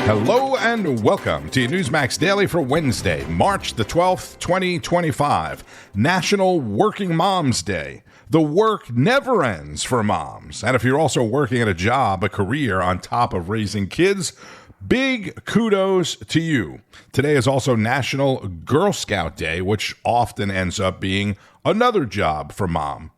Hello and welcome to Newsmax Daily for Wednesday, March the 12th, 2025, National Working Moms Day. The work never ends for moms. And if you're also working at a job, a career on top of raising kids, big kudos to you. Today is also National Girl Scout Day, which often ends up being another job for mom.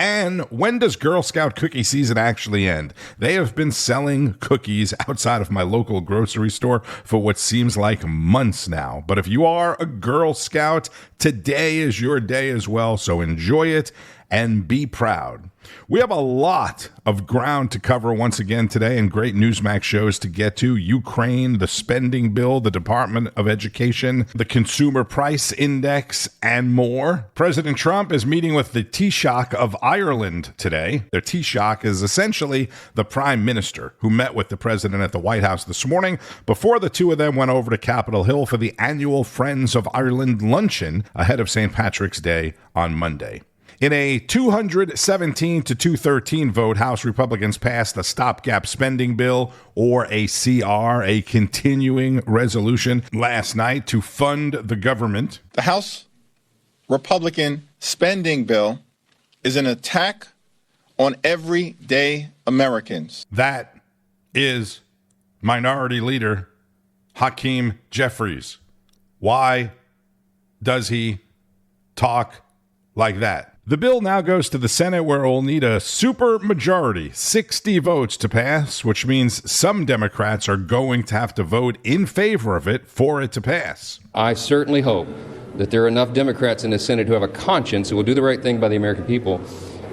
And when does Girl Scout cookie season actually end? They have been selling cookies outside of my local grocery store for what seems like months now. But if you are a Girl Scout, today is your day as well, so enjoy it and be proud. We have a lot of ground to cover once again today and great Newsmax shows to get to. Ukraine, the spending bill, the Department of Education, the Consumer Price Index, and more. President Trump is meeting with the Taoiseach of Ireland today. Their Taoiseach is essentially the prime minister who met with the president at the White House this morning before the two of them went over to Capitol Hill for the annual Friends of Ireland luncheon ahead of St. Patrick's Day on Monday. In a 217 to 213 vote, House Republicans passed the stopgap spending bill, or a CR, a continuing resolution, last night to fund the government. The House Republican spending bill is an attack on everyday Americans. That is Minority Leader Hakeem Jeffries. Why does he talk like that? The bill now goes to the Senate, where it will need a super majority, 60 votes to pass, which means some Democrats are going to have to vote in favor of it for it to pass. I certainly hope that there are enough Democrats in the Senate who have a conscience who will do the right thing by the American people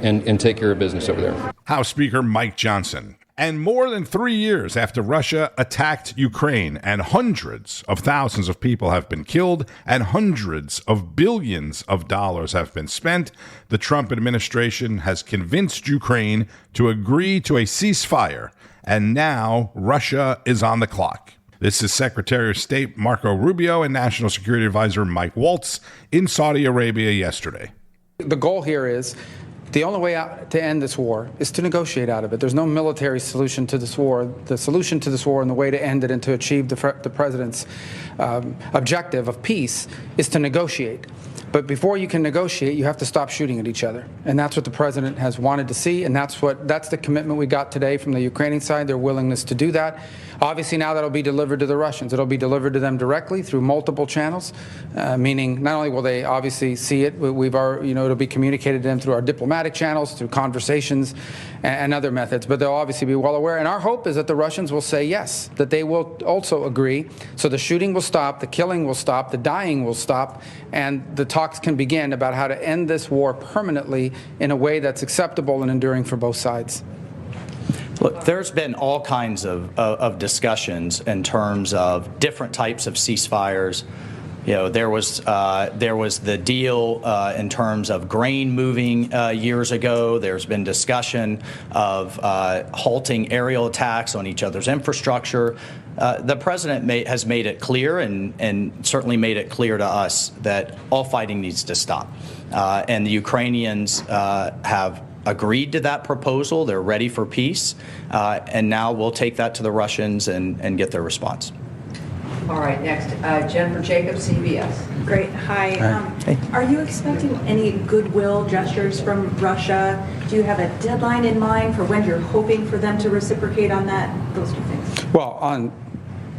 and take care of business over there. House Speaker Mike Johnson. And more than 3 years after Russia attacked Ukraine, and hundreds of thousands of people have been killed and hundreds of billions of dollars have been spent, the Trump administration has convinced Ukraine to agree to a ceasefire. And now Russia is on the clock. This is Secretary of State Marco Rubio and National Security Advisor Mike Waltz in Saudi Arabia yesterday. The goal here is the only way out to end this war is to negotiate out of it. There's no military solution to this war. The solution to this war and the way to end it and to achieve the president's objective of peace is to negotiate. But before you can negotiate, you have to stop shooting at each other. And that's what the president has wanted to see, and that's the commitment we got today from the Ukrainian side, their willingness to do that. Obviously, now that'll be delivered to the Russians. It'll be delivered to them directly through multiple channels, meaning not only will they obviously see it, it'll be communicated to them through our diplomatic channels, through conversations and other methods, but they'll obviously be well aware. And our hope is that the Russians will say yes, that they will also agree. So the shooting will stop, the killing will stop, the dying will stop, and the talks can begin about how to end this war permanently in a way that's acceptable and enduring for both sides. Look, there's been all kinds of discussions in terms of different types of ceasefires. You know, there was the deal in terms of grain moving years ago. There's been discussion of halting aerial attacks on each other's infrastructure. The president has made it clear and certainly made it clear to us that all fighting needs to stop. And the Ukrainians have agreed to that proposal. They're ready for peace. And now we'll take that to the Russians and get their response. All right, next, Jennifer Jacobs, CBS. Great. Hi. Are you expecting any goodwill gestures from Russia? Do you have a deadline in mind for when you're hoping for them to reciprocate on that? Those two things. Well,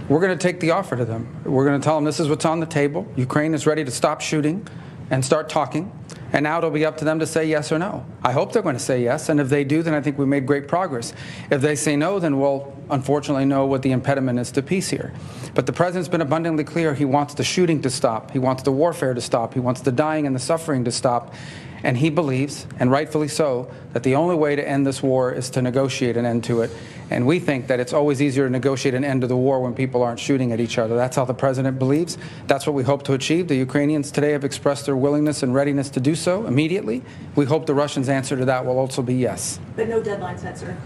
we're going to take the offer to them. We're going to tell them this is what's on the table. Ukraine is ready to stop shooting and start talking. And now it'll be up to them to say yes or no. I hope they're going to say yes, and if they do, then I think we made great progress. If they say no, then we'll unfortunately know what the impediment is to peace here. But the president's been abundantly clear he wants the shooting to stop. He wants the warfare to stop. He wants the dying and the suffering to stop. And he believes, and rightfully so, that the only way to end this war is to negotiate an end to it. And we think that it's always easier to negotiate an end to the war when people aren't shooting at each other. That's how the president believes. That's what we hope to achieve. The Ukrainians today have expressed their willingness and readiness to do so immediately. We hope the Russians' answer to that will also be yes. But no deadline set, sir.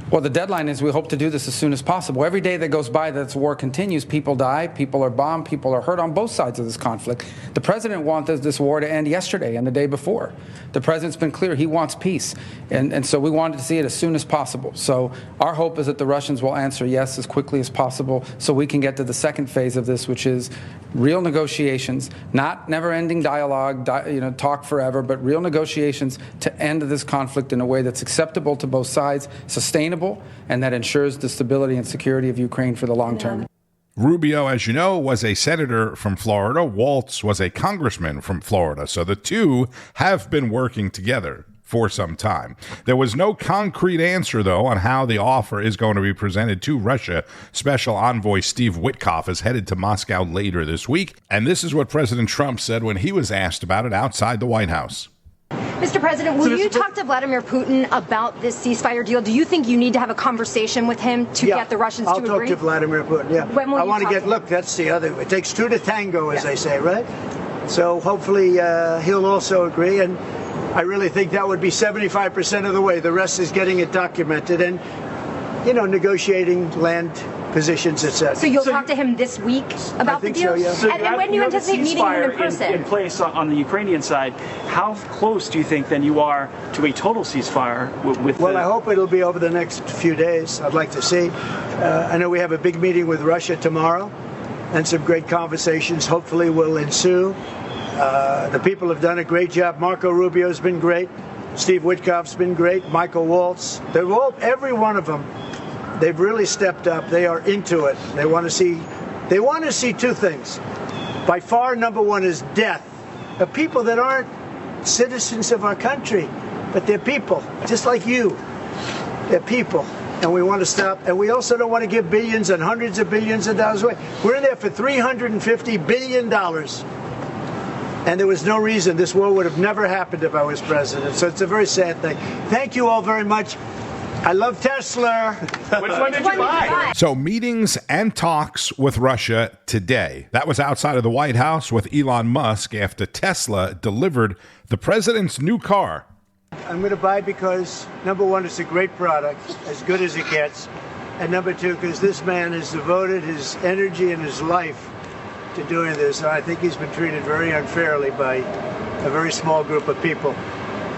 Well, the deadline is we hope to do this as soon as possible. Every day that goes by that this war continues, people die, people are bombed, people are hurt on both sides of this conflict. The president wanted this war to end yesterday and the day before. The president's been clear he wants peace, and so we wanted to see it as soon as possible. So our hope is that the Russians will answer yes as quickly as possible so we can get to the second phase of this, which is real negotiations, not never-ending dialogue, talk forever, but real negotiations to end this conflict in a way that's acceptable to both sides, sustainable, and that ensures the stability and security of Ukraine for the long term. Rubio, as you know, was a senator from Florida. Waltz was a congressman from Florida. So the two have been working together for some time. There was no concrete answer, though, on how the offer is going to be presented to Russia. Special Envoy Steve Witkoff is headed to Moscow later this week. And this is what President Trump said when he was asked about it outside the White House. Mr. President, will you talk to Vladimir Putin about this ceasefire deal? Do you think you need to have a conversation with him to get the Russians to agree? I'll talk to Vladimir Putin, yeah. When will I want to get, look, that's the other, it takes two to tango, as they say, right? So hopefully he'll also agree, and I really think that would be 75% of the way. The rest is getting it documented and, negotiating land positions, etc. So you'll talk to him this week about the deal? So, yeah. So and when do you anticipate meeting him in person? In place on the Ukrainian side, how close do you think then you are to a total ceasefire with Well, I hope it'll be over the next few days. I'd like to see. I know we have a big meeting with Russia tomorrow, and some great conversations hopefully will ensue. The people have done a great job. Marco Rubio's been great. Steve Witkoff's been great. Michael Waltz. Every one of them. They've really stepped up. They are into it. They want to see two things. By far, number one is death of people that aren't citizens of our country, but they're people, just like you. They're people, and we want to stop. And we also don't want to give billions and hundreds of billions of dollars away. We're in there for $350 billion. And there was no reason this war would have never happened if I was president. So it's a very sad thing. Thank you all very much. I love Tesla. Which one did you buy? So meetings and talks with Russia today. That was outside of the White House with Elon Musk after Tesla delivered the president's new car. I'm going to buy because, number one, it's a great product, as good as it gets. And number two, because this man has devoted his energy and his life to doing this. And I think he's been treated very unfairly by a very small group of people.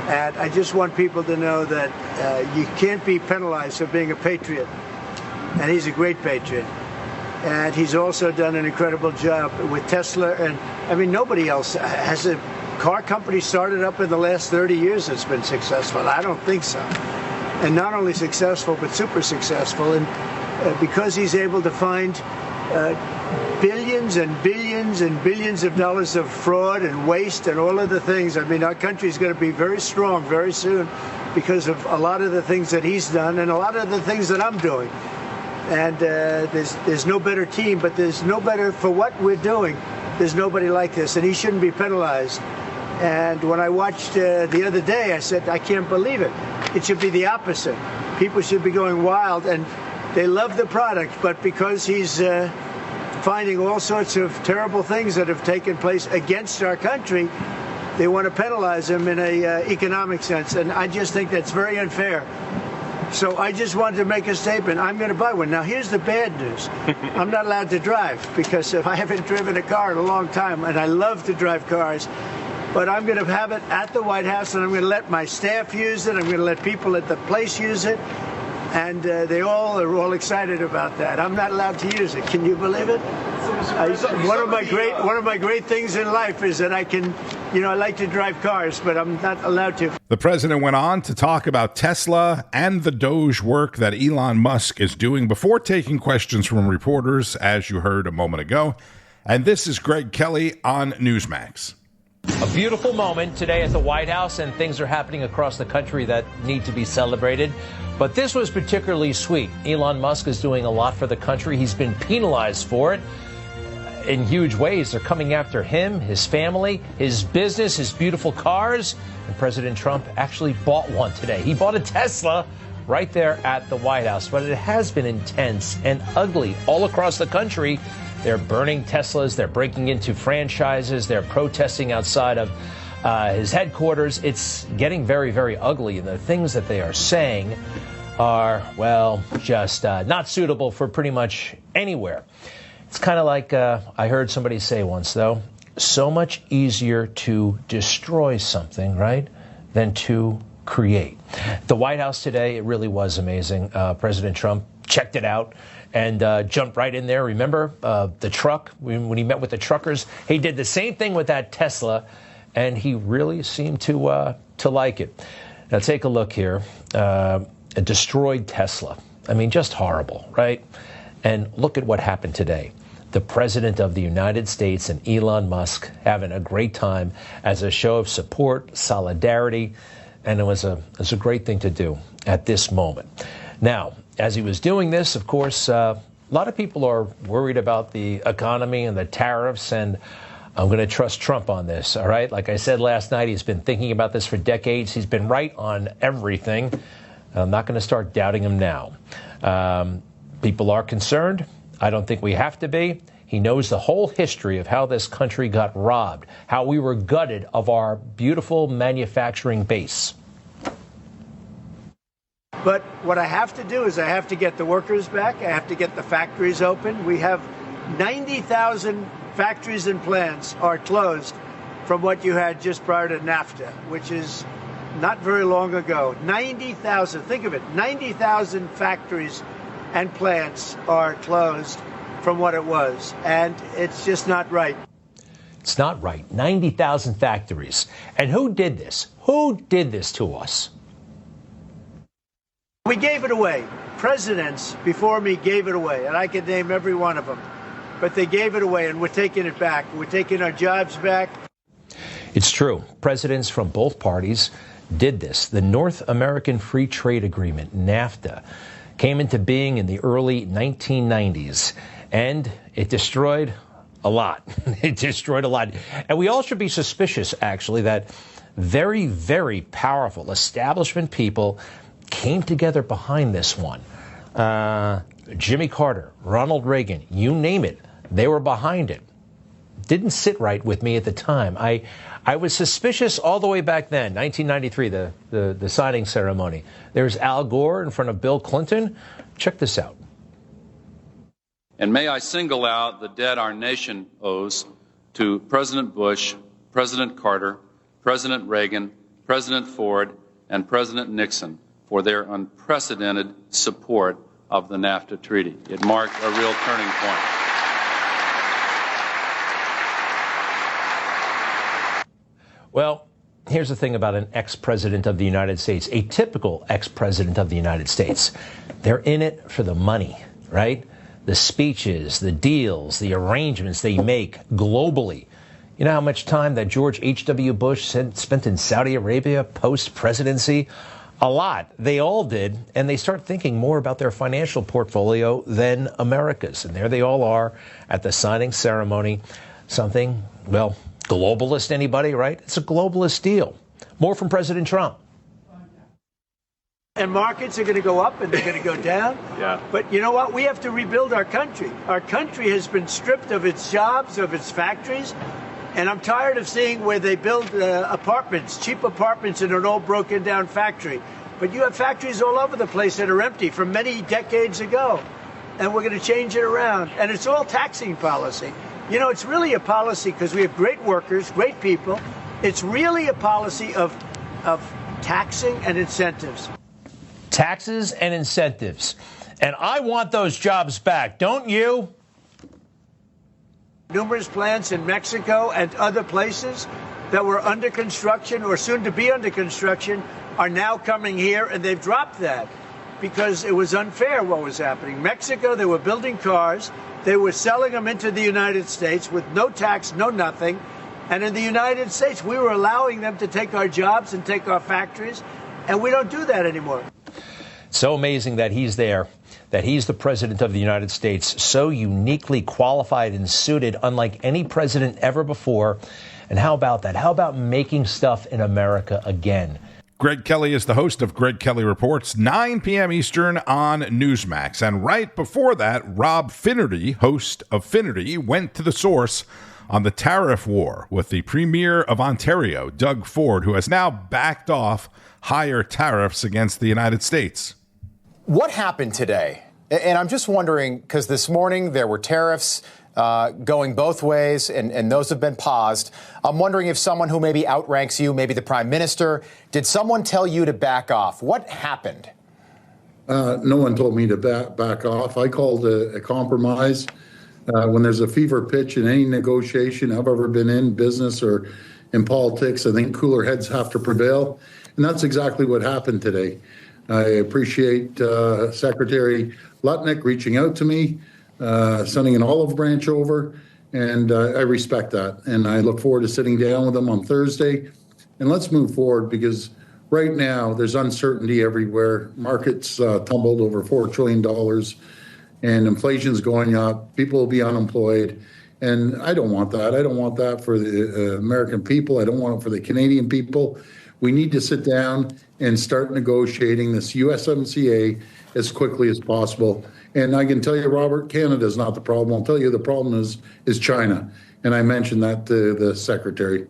And I just want people to know that you can't be penalized for being a patriot. And he's a great patriot. And he's also done an incredible job with Tesla. And I mean, nobody else has a car company started up in the last 30 years that's been successful. I don't think so. And not only successful, but super successful. And because he's able to find billions and billions and billions of dollars of fraud and waste and all of the things. I mean, our country is going to be very strong very soon because of a lot of the things that he's done and a lot of the things that I'm doing. And there's no better team, but there's no better for what we're doing. There's nobody like this, and he shouldn't be penalized. And when I watched the other day, I said, I can't believe it. It should be the opposite. People should be going wild, and they love the product, but because he's finding all sorts of terrible things that have taken place against our country, they want to penalize him in an economic sense. And I just think that's very unfair. So I just wanted to make a statement. I'm going to buy one. Now, here's the bad news. I'm not allowed to drive because I haven't driven a car in a long time, and I love to drive cars. But I'm going to have it at the White House, and I'm going to let my staff use it. I'm going to let people at the place use it. And they all are all excited about that. I'm not allowed to use it. Can you believe it? One of my great things in life is that I can, I like to drive cars, but I'm not allowed to. The president went on to talk about Tesla and the Doge work that Elon Musk is doing before taking questions from reporters, as you heard a moment ago. And this is Greg Kelly on Newsmax. A beautiful moment today at the White House, and things are happening across the country that need to be celebrated. But this was particularly sweet. Elon Musk is doing a lot for the country. He's been penalized for it in huge ways. They're coming after him, his family, his business, his beautiful cars. And President Trump actually bought one today. He bought a Tesla right there at the White House. But it has been intense and ugly all across the country. They're burning Teslas. They're breaking into franchises. They're protesting outside of his headquarters. It's getting very, very ugly. And the things that they are saying are, well, just not suitable for pretty much anywhere. It's kind of like I heard somebody say once, though, so much easier to destroy something, right, than to create. The White House today, it really was amazing. President Trump checked it out and jumped right in there. Remember the truck, when he met with the truckers? He did the same thing with that Tesla, and he really seemed to like it. Now, take a look here. A destroyed Tesla. I mean, just horrible, right? And look at what happened today. The President of the United States and Elon Musk having a great time as a show of support, solidarity, and it was a great thing to do at this moment. Now, as he was doing this, of course, a lot of people are worried about the economy and the tariffs, and I'm going to trust Trump on this, all right? Like I said last night, he's been thinking about this for decades. He's been right on everything. I'm not going to start doubting him now. People are concerned. I don't think we have to be. He knows the whole history of how this country got robbed, how we were gutted of our beautiful manufacturing base. But what I have to do is I have to get the workers back. I have to get the factories open. We have 90,000 factories and plants are closed from what you had just prior to NAFTA, which is not very long ago. 90,000, think of it, 90,000 factories and plants are closed from what it was. And it's just not right. It's not right. 90,000 factories. And who did this? Who did this to us? We gave it away. Presidents before me gave it away, and I could name every one of them. But they gave it away, and we're taking it back. We're taking our jobs back. It's true. Presidents from both parties did this. The North American Free Trade Agreement, NAFTA, came into being in the early 1990s, and it destroyed a lot. It destroyed a lot. And we all should be suspicious, actually, that very, very powerful establishment people came together behind this one. Jimmy Carter, Ronald Reagan, you name it, they were behind it. Didn't sit right with me at the time. I was suspicious all the way back then, 1993, the signing ceremony. There's Al Gore in front of Bill Clinton. Check this out. And may I single out the debt our nation owes to President Bush, President Carter, President Reagan, President Ford, and President Nixon for their unprecedented support of the NAFTA treaty. It marked a real turning point. Well, here's the thing about an ex-president of the United States, a typical ex-president of the United States. They're in it for the money, right? The speeches, the deals, the arrangements they make globally. You know how much time that George H.W. Bush spent in Saudi Arabia post-presidency? A lot. They all did, and they start thinking more about their financial portfolio than America's. And there they all are at the signing ceremony. Something, well, globalist anybody, right? It's a globalist deal. More from President Trump. And markets are going to go up and they're going to go down. Yeah. But you know what? We have to rebuild our country. Our country has been stripped of its jobs, of its factories. And I'm tired of seeing where they build apartments, cheap apartments in an old broken down factory. But you have factories all over the place that are empty from many decades ago. And we're going to change it around. And it's all taxing policy. You know, it's really a policy because we have great workers, great people. It's really a policy of taxing and incentives. Taxes and incentives. And I want those jobs back, don't you? Numerous plants in Mexico and other places that were under construction or soon to be under construction are now coming here, and they've dropped that because it was unfair what was happening. Mexico, they were building cars. They were selling them into the United States with no tax, no nothing. And in the United States, we were allowing them to take our jobs and take our factories, and we don't do that anymore. So amazing that he's there, that he's the president of the United States, so uniquely qualified and suited, unlike any president ever before. And how about that? How about making stuff in America again? Greg Kelly is the host of Greg Kelly Reports, 9 p.m. Eastern on Newsmax. And right before that, Rob Finnerty, host of Finnerty, went to the source on the tariff war with the Premier of Ontario, Doug Ford, who has now backed off higher tariffs against the United States. What happened today? And I'm just wondering, because this morning there were tariffs going both ways, and those have been paused. I'm wondering if someone who maybe outranks you, maybe the prime minister, did someone tell you to back off? What happened? No one told me to back off. I called a compromise. When there's a fever pitch in any negotiation I've ever been in, business or in politics, I think cooler heads have to prevail. And that's exactly what happened today. I appreciate Secretary Lutnick reaching out to me, sending an olive branch over, and I respect that. And I look forward to sitting down with them on Thursday. And let's move forward, because right now there's uncertainty everywhere. Markets tumbled over $4 trillion, and inflation's going up. People will be unemployed. And I don't want that. I don't want that for the American people. I don't want it for the Canadian people. We need to sit down and start negotiating this USMCA as quickly as possible. And I can tell you, Robert, Canada is not the problem. I'll tell you the problem is China. And I mentioned that to the Secretary.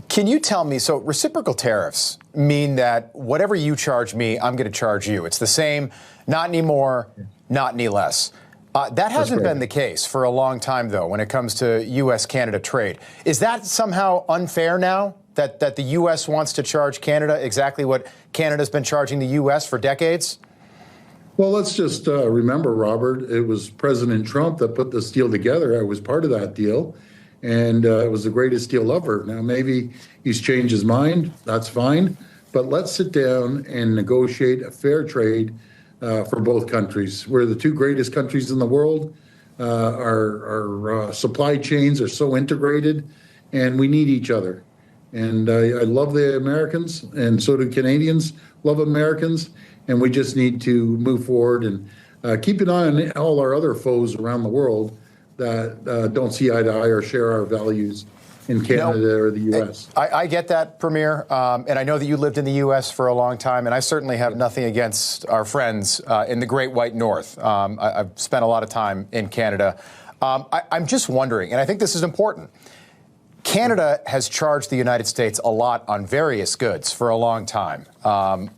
Can you tell me, so reciprocal tariffs mean that whatever you charge me, I'm going to charge you. It's the same, not any more, not any less. That hasn't been the case for a long time, though, when it comes to U.S.-Canada trade. Is that somehow unfair now, that the U.S. wants to charge Canada exactly what Canada's been charging the U.S. for decades? Well, let's just remember, Robert, it was President Trump that put this deal together. I was part of that deal, and it was the greatest deal ever. Now, maybe he's changed his mind. That's fine. But let's sit down and negotiate a fair trade for both countries. We're the two greatest countries in the world. Our supply chains are so integrated, and we need each other. And I love the Americans, and so do Canadians love Americans. And we just need to move forward and keep an eye on all our other foes around the world that don't see eye to eye or share our values. in Canada or the U.S. I get that, Premier, and I know that you lived in the U.S. for a long time, and I certainly have nothing against our friends in the Great White North. I've spent a lot of time in Canada. I'm just wondering, and I think this is important, Canada has charged the United States a lot on various goods for a long time.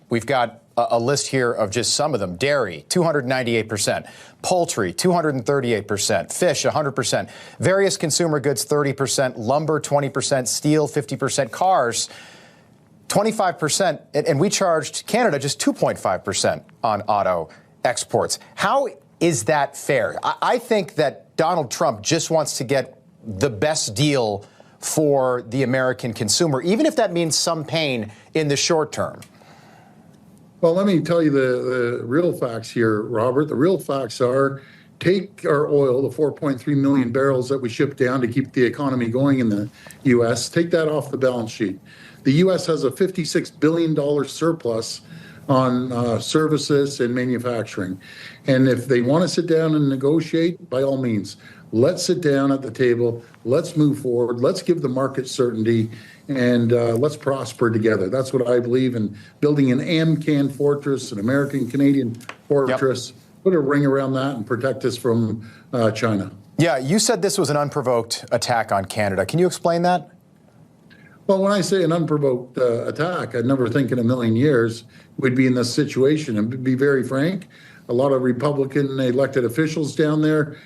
We've got a list here of just some of them. Dairy, 298%. Poultry, 238%. Fish, 100%. Various consumer goods, 30%. Lumber, 20%. Steel, 50%. Cars, 25%. And we charged Canada just 2.5% on auto exports. How is that fair? I think that Donald Trump just wants to get the best deal for the American consumer, even if that means some pain in the short term. Well, let me tell you the real facts here, Robert. The real facts are, take our oil, the 4.3 million barrels that we ship down to keep the economy going in the U.S., take that off the balance sheet. The U.S. has a $56 billion surplus on services and manufacturing. And if they want to sit down and negotiate, by all means, let's sit down at the table. Let's move forward. Let's give the market certainty, and let's prosper together. That's what I believe in, building an AMCAN fortress, an American-Canadian fortress. Yep. Put a ring around that and protect us from China. Yeah, you said this was an unprovoked attack on Canada. Can you explain that? Well, when I say an unprovoked attack, I'd never think in a million years we'd be in this situation. And to be very frank, a lot of Republican elected officials down there,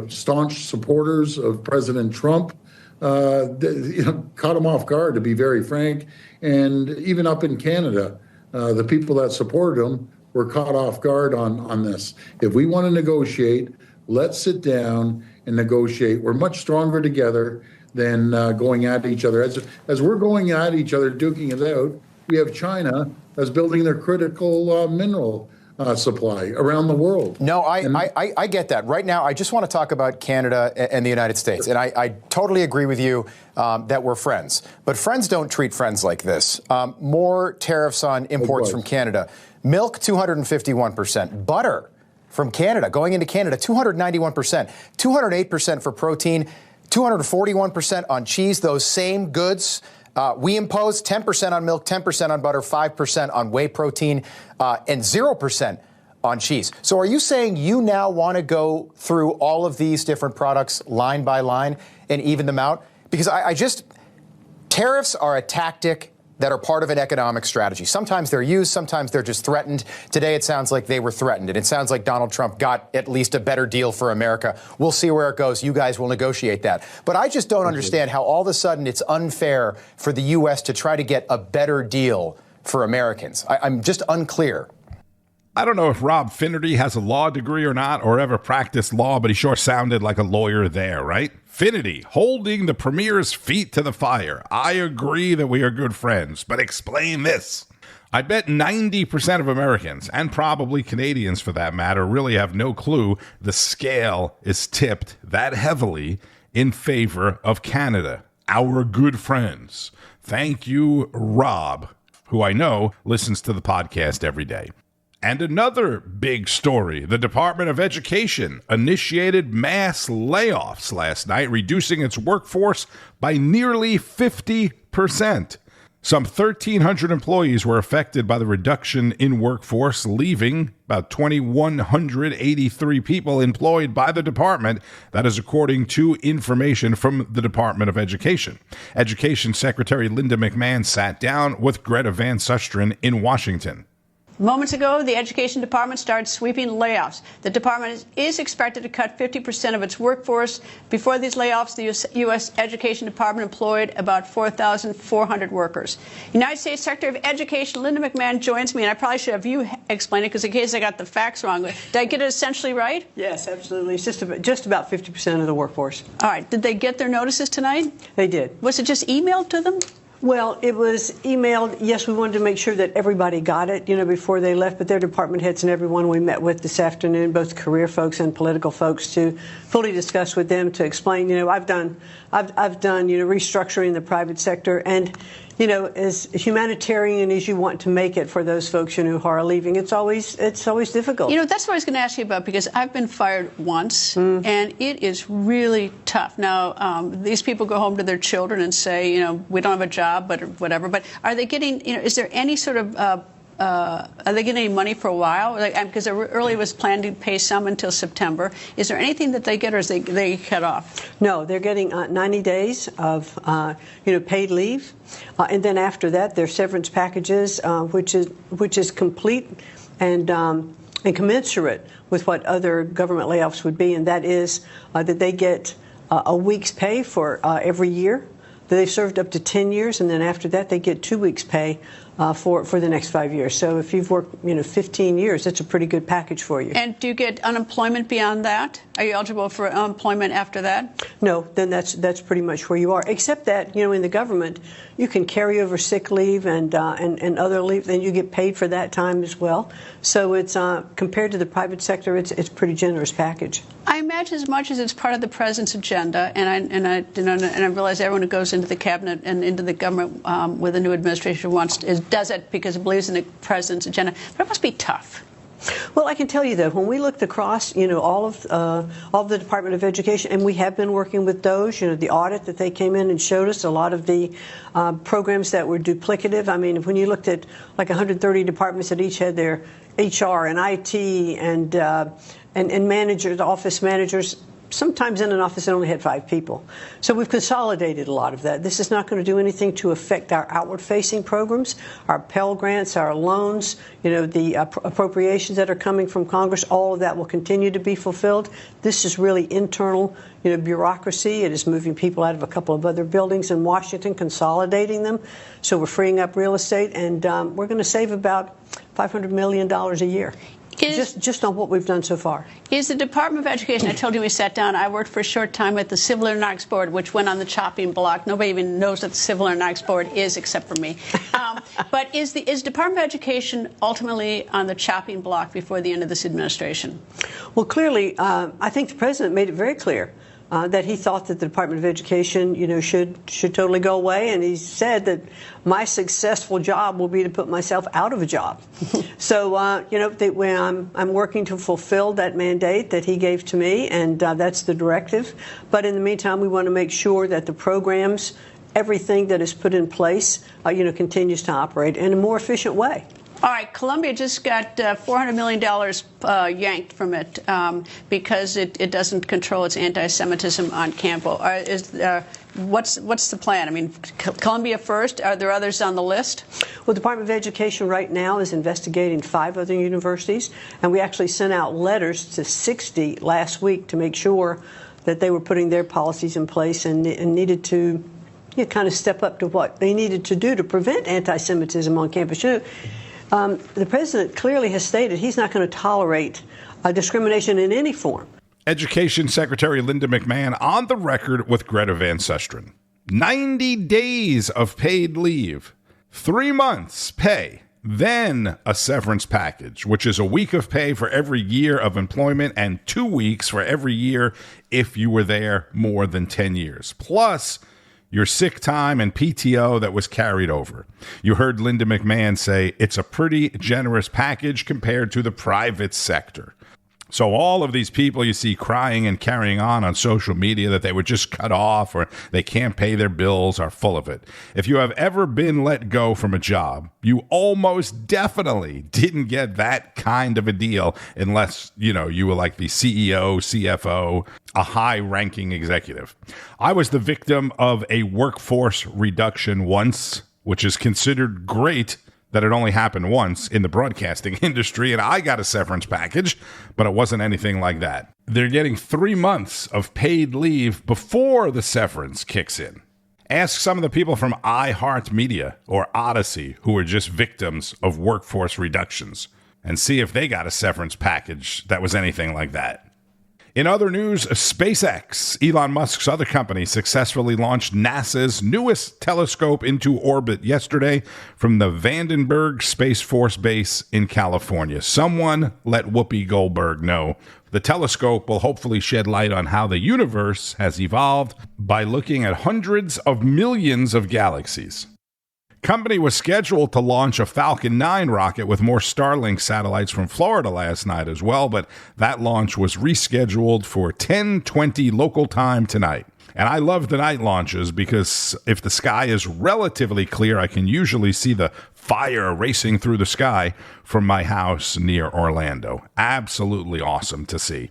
staunch supporters of President Trump, caught him off guard, to be very frank. And even up in Canada, the people that supported him were caught off guard on this. If we want to negotiate, let's sit down and negotiate. We're much stronger together than going at each other. As we're going at each other, duking it out, we have China that's building their critical mineral supply around the world. No, I get that. Right now, I just want to talk about Canada and the United States. And I totally agree with you that we're friends. But friends don't treat friends like this. More tariffs on imports from Canada. Milk, 251%. Butter from Canada, going into Canada, 291%. 208% for protein. 241% on cheese. Those same goods we impose 10% on milk, 10% on butter, 5% on whey protein, and 0% on cheese. So are you saying you now want to go through all of these different products line by line and even them out? Because tariffs are a tactic that are part of an economic strategy. Sometimes they're used, sometimes they're just threatened. Today it sounds like they were threatened, and it sounds like Donald Trump got at least a better deal for America. We'll see where it goes. You guys will negotiate that. But I just don't understand how all of a sudden it's unfair for the U.S. to try to get a better deal for Americans. I'm just unclear. I don't know if Rob Finnerty has a law degree or not, or ever practiced law, but he sure sounded like a lawyer there, right? Finnerty, holding the Premier's feet to the fire. I agree that we are good friends, but explain this. I bet 90% of Americans, and probably Canadians for that matter, really have no clue the scale is tipped that heavily in favor of Canada, our good friends. Thank you, Rob, who I know listens to the podcast every day. And another big story, the Department of Education initiated mass layoffs last night, reducing its workforce by nearly 50%. Some 1,300 employees were affected by the reduction in workforce, leaving about 2,183 people employed by the department. That is according to information from the Department of Education. Education Secretary Linda McMahon sat down with Greta Van Susteren in Washington. Moments ago, the Education Department started sweeping layoffs. The department is expected to cut 50% of its workforce. Before these layoffs, the U.S. Education Department employed about 4,400 workers. United States Secretary of Education Linda McMahon joins me, and I probably should have you explain it, because in case I got the facts wrong. Did I get it essentially right? Yes, absolutely. It's just about 50% of the workforce. All right. Did they get their notices tonight? They did. Was it just emailed to them? Well, it was emailed. Yes, we wanted to make sure that everybody got it, before they left. But their department heads and everyone we met with this afternoon, both career folks and political folks, to fully discuss with them, to explain. I've done restructuring the private sector, and as humanitarian as you want to make it for those folks who are leaving, it's always difficult. That's what I was going to ask you about, because I've been fired once, and it is really tough. Now, these people go home to their children and say, we don't have a job, but whatever. But are they getting? Is there any sort of are they getting any money for a while? Because earlier was planned to pay some until September. Is there anything that they get, or is they cut off? No, they're getting 90 days of paid leave, and then after that, their severance packages, which is complete and commensurate with what other government layoffs would be, and that is that they get a week's pay for every year. They've served up to 10 years, and then after that, they get 2 weeks' pay for the next 5 years. So if you've worked 15 years, that's a pretty good package for you. And do you get unemployment beyond that? Are you eligible for unemployment after that? No, then that's pretty much where you are. Except that in the government, you can carry over sick leave and other leave, then you get paid for that time as well. So it's compared to the private sector, it's a pretty generous package. I imagine as much as it's part of the president's agenda, and I realize everyone who goes into the cabinet and into the government with a new administration does it because it believes in the president's agenda. But it must be tough. Well, I can tell you, though, when we looked across, all of the Department of Education, and we have been working with those, the audit that they came in and showed us, a lot of the programs that were duplicative. I mean, when you looked at like 130 departments that each had their HR and IT and managers, office managers. Sometimes in an office that only had 5 people. So we've consolidated a lot of that. This is not going to do anything to affect our outward-facing programs, our Pell Grants, our loans, the appropriations that are coming from Congress. All of that will continue to be fulfilled. This is really internal, bureaucracy. It is moving people out of a couple of other buildings in Washington, consolidating them. So we're freeing up real estate, and we're going to save about $500 million a year. Just on what we've done so far. Is the Department of Education, I told you we sat down, I worked for a short time at the Civil Aeronautics Board, which went on the chopping block. Nobody even knows what the Civil Aeronautics Board is except for me. But is Department of Education ultimately on the chopping block before the end of this administration? Well, clearly, I think the president made it very clear that he thought that the Department of Education, should totally go away, and he said that my successful job will be to put myself out of a job. So, I'm working to fulfill that mandate that he gave to me, and that's the directive. But in the meantime, we want to make sure that the programs, everything that is put in place, continues to operate in a more efficient way. All right, Columbia just got $400 million yanked from it because it doesn't control its anti-Semitism on campus. What's the plan? I mean, Columbia first. Are there others on the list? Well, the Department of Education right now is investigating 5 other universities, and we actually sent out letters to 60 last week to make sure that they were putting their policies in place and needed to kind of step up to what they needed to do to prevent anti-Semitism on campus. The president clearly has stated he's not going to tolerate discrimination in any form. Education Secretary Linda McMahon on the record with Greta Van Susteren. 90 days of paid leave, 3 months pay, then a severance package, which is a week of pay for every year of employment and 2 weeks for every year if you were there more than 10 years, plus your sick time and PTO that was carried over. You heard Linda McMahon say it's a pretty generous package compared to the private sector. So all of these people you see crying and carrying on social media that they were just cut off or they can't pay their bills are full of it. If you have ever been let go from a job, you almost definitely didn't get that kind of a deal unless, you were like the CEO, CFO, a high-ranking executive. I was the victim of a workforce reduction once, which is considered great that it only happened once in the broadcasting industry, and I got a severance package, but it wasn't anything like that. They're getting 3 months of paid leave before the severance kicks in. Ask some of the people from iHeartMedia or Odyssey who were just victims of workforce reductions and see if they got a severance package that was anything like that. In other news, SpaceX, Elon Musk's other company, successfully launched NASA's newest telescope into orbit yesterday from the Vandenberg Space Force Base in California. Someone let Whoopi Goldberg know. The telescope will hopefully shed light on how the universe has evolved by looking at hundreds of millions of galaxies. Company was scheduled to launch a Falcon 9 rocket with more Starlink satellites from Florida last night as well, but that launch was rescheduled for 10:20 local time tonight. And I love the night launches because if the sky is relatively clear, I can usually see the fire racing through the sky from my house near Orlando. Absolutely awesome to see.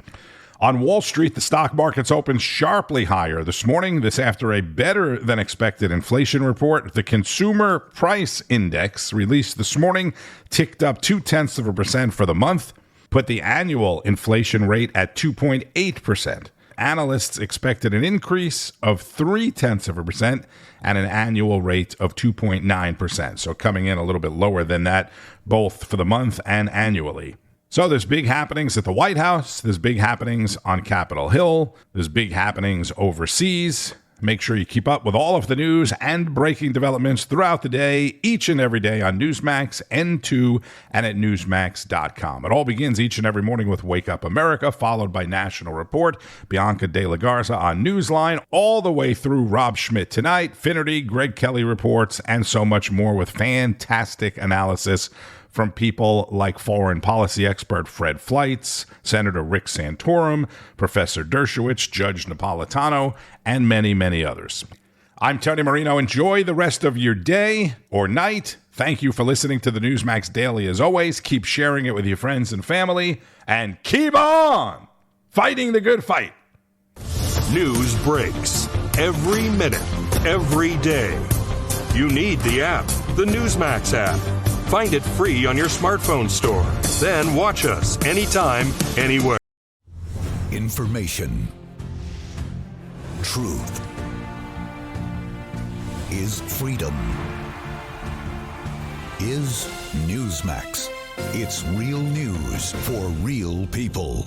On Wall Street, the stock markets opened sharply higher this morning. This after a better than expected inflation report. The Consumer Price Index released this morning ticked up 0.2% for the month, put the annual inflation rate at 2.8%. Analysts expected an increase of 0.3% and an annual rate of 2.9%. So coming in a little bit lower than that, both for the month and annually. So there's big happenings at the White House. There's big happenings on Capitol Hill. There's big happenings overseas. Make sure you keep up with all of the news and breaking developments throughout the day, each and every day on Newsmax, N2, and at Newsmax.com. It all begins each and every morning with Wake Up America, followed by National Report, Bianca De La Garza on Newsline, all the way through Rob Schmidt tonight, Finnerty, Greg Kelly reports, and so much more with fantastic analysis from people like foreign policy expert Fred Fleitz, Senator Rick Santorum, Professor Dershowitz, Judge Napolitano, and many, many others. I'm Tony Marino. Enjoy the rest of your day or night. Thank you for listening to the Newsmax Daily. As always, keep sharing it with your friends and family, and keep on fighting the good fight. News breaks every minute, every day. You need the app, the Newsmax app. Find it free on your smartphone store. Then watch us anytime, anywhere. Information. Truth. Is freedom. Is Newsmax. It's real news for real people.